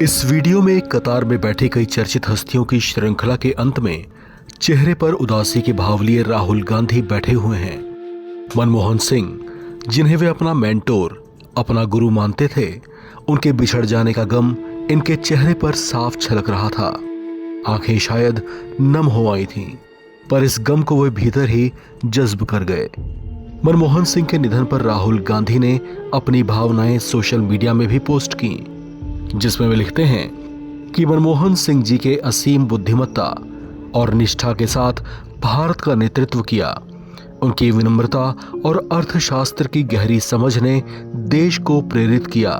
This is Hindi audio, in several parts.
इस वीडियो में कतार में बैठी कई चर्चित हस्तियों की श्रृंखला के अंत में चेहरे पर उदासी के भाव लिए राहुल गांधी बैठे हुए हैं। मनमोहन सिंह, जिन्हें वे अपना मेंटोर, अपना गुरु मानते थे, उनके बिछड़ जाने का गम इनके चेहरे पर साफ झलक रहा था। आंखें शायद नम हो आई थीं, पर इस गम को वे भीतर ही जज्ब कर गए। मनमोहन सिंह के निधन पर राहुल गांधी ने अपनी भावनाएं सोशल मीडिया में भी पोस्ट की, जिसमें वे लिखते हैं कि मनमोहन सिंह जी के असीम बुद्धिमत्ता और निष्ठा के साथ भारत का नेतृत्व किया। उनकी विनम्रता और अर्थशास्त्र की गहरी समझ ने देश को प्रेरित किया।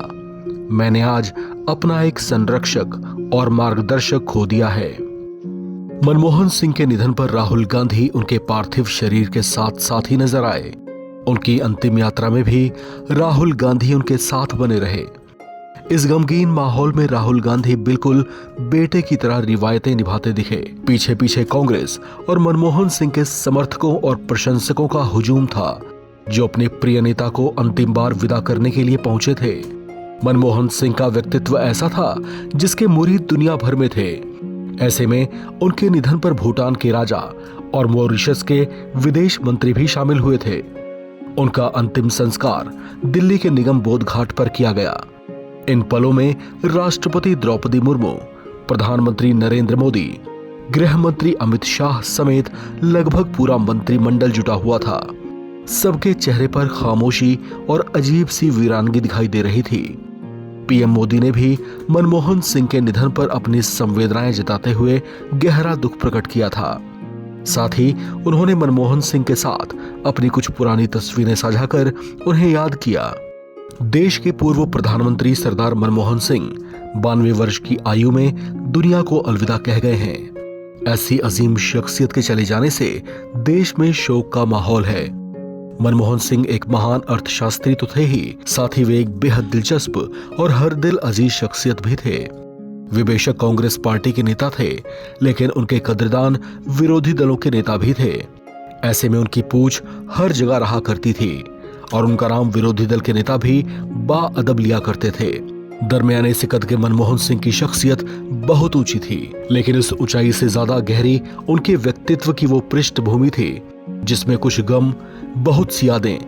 मैंने आज अपना एक संरक्षक और मार्गदर्शक खो दिया है। मनमोहन सिंह के निधन पर राहुल गांधी उनके पार्थिव शरीर के साथ साथ ही नजर आए। उनकी अंतिम यात्रा में भी राहुल गांधी उनके साथ बने रहे। इस गमगीन माहौल में राहुल गांधी बिल्कुल बेटे की तरह रिवायतें निभाते दिखे। पीछे पीछे कांग्रेस और मनमोहन सिंह के समर्थकों और प्रशंसकों का हुजूम था, जो अपने प्रिय नेता को अंतिम बार विदा करने के लिए पहुंचे थे। मनमोहन सिंह का व्यक्तित्व ऐसा था जिसके मुरीद दुनिया भर में थे। ऐसे में उनके निधन पर भूटान के राजा और मॉरिशस के विदेश मंत्री भी शामिल हुए थे। उनका अंतिम संस्कार दिल्ली के निगम बोध घाट पर किया गया। इन पलों में राष्ट्रपति द्रौपदी मुर्मू, प्रधानमंत्री नरेंद्र मोदी, गृह मंत्री अमित शाह समेत लगभग पूरा मंत्रिमंडल जुटा हुआ था। सबके चेहरे पर खामोशी और अजीब सी वीरानगी दिखाई दे रही थी। पीएम मोदी ने भी मनमोहन सिंह के निधन पर अपनी संवेदनाएं जताते हुए गहरा दुख प्रकट किया था। साथ ही उन्होंने मनमोहन सिंह के साथ अपनी कुछ पुरानी तस्वीरें साझा कर उन्हें याद किया। देश के पूर्व प्रधानमंत्री सरदार मनमोहन सिंह 92 वर्ष की आयु में दुनिया को अलविदा कह गए हैं। ऐसी अजीम शख्सियत के चले जाने से देश में शोक का माहौल है। मनमोहन सिंह एक महान अर्थशास्त्री तो थे ही, साथ ही वे एक बेहद दिलचस्प और हर दिल अजीज शख्सियत भी थे। वे बेशक कांग्रेस पार्टी के नेता थे, लेकिन उनके कदरदान विरोधी दलों के नेता भी थे। ऐसे में उनकी पूछ हर जगह रहा करती थी और उनका नाम विरोधी दल के नेता भी बाअदब लिया करते थे। दरमियाने से कद के मनमोहन सिंह की शख्सियत बहुत ऊंची थी, लेकिन इस ऊंचाई से ज्यादा गहरी उनके व्यक्तित्व की वो पृष्ठभूमि थी, जिसमें कुछ गम, बहुत सी यादें,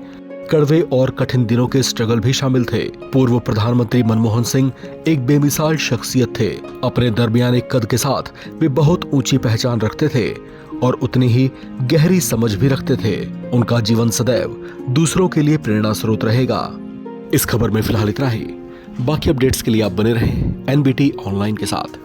कड़वे और कठिन दिनों के स्ट्रगल भी शामिल थे। पूर्व प्रधानमंत्री मनमोहन सिंह एक बेमिसाल शख्सियत थे। अपने दरमियाने कद के साथ वे बहुत ऊंची पहचान रखते थे और उतनी ही गहरी समझ भी रखते थे। उनका जीवन सदैव दूसरों के लिए प्रेरणा स्रोत रहेगा। इस खबर में फिलहाल इतना ही। बाकी अपडेट्स के लिए आप बने रहें एनबीटी ऑनलाइन के साथ।